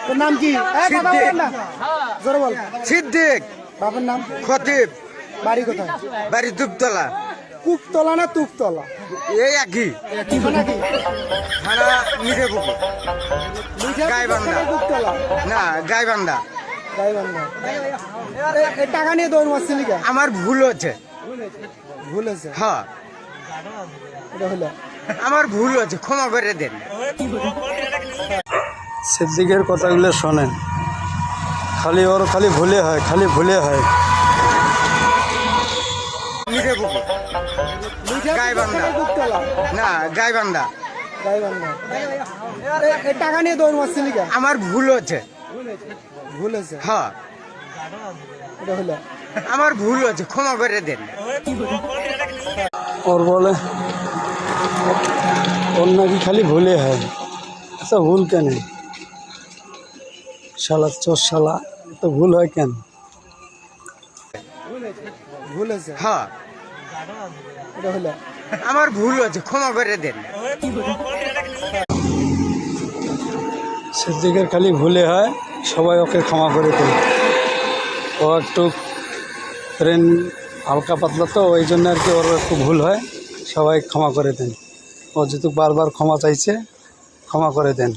তোর নাম কি? জোরে বল। সিদ্দিক। বাবার নাম? খতিব। বাড়ি কোথায়? বাড়ি দুপতলা। কুকতলা না তুকতলা? এই একই থানা কি? থানা মিঠাপুকুর। গাইবান্ধা। কুকতলা না গাইবান্ধা। গাইবান্ধা। এই টাকা নিয়ে দৌড় মারছিলি কেন? আমার ভুল হচ্ছে। ভুল হয়েছে? হ্যাঁ এটা হলো আমার ভুল হচ্ছে, ক্ষমা করে দেন। সিদ্দিকের কথাগুলো শোনেন, খালি ভুলে হয়, খালি ভুলে হয়। মিঠাপুকুর। গাইবান্ধা। কুকতলা না গাইবান্ধা। গাইবান্ধা। এই টাকা নিয়ে দৌড় মারছিলি কেন? আমার ভুল হচ্ছে। ভুল হয়েছে? হ্যাঁ এটা হলো আমার ভুল হচ্ছে, ক্ষমা করে দেন। ওর বলে ওর নাকি খালি ভুলে হয়। আচ্ছা ভুল কেন? শালা চোর শালা, তো ভুল হয় কেন? ভুল হয়েছে? হ্যাঁ এটা হলো আমার ভুল হচ্ছে, ক্ষমা করে দেন। সিদ্দিকের খালি ভুলে হয়, সবাই ওকে ক্ষমা করে দেয়। ও একটু ট্রেন হালকা পাতলা, তো ওই জন্য আর কি ওর একটু ভুল হয়, সবাই ক্ষমা করে দেন। ও যেহেতু বারবার ক্ষমা চাইছে, ক্ষমা করে দেন।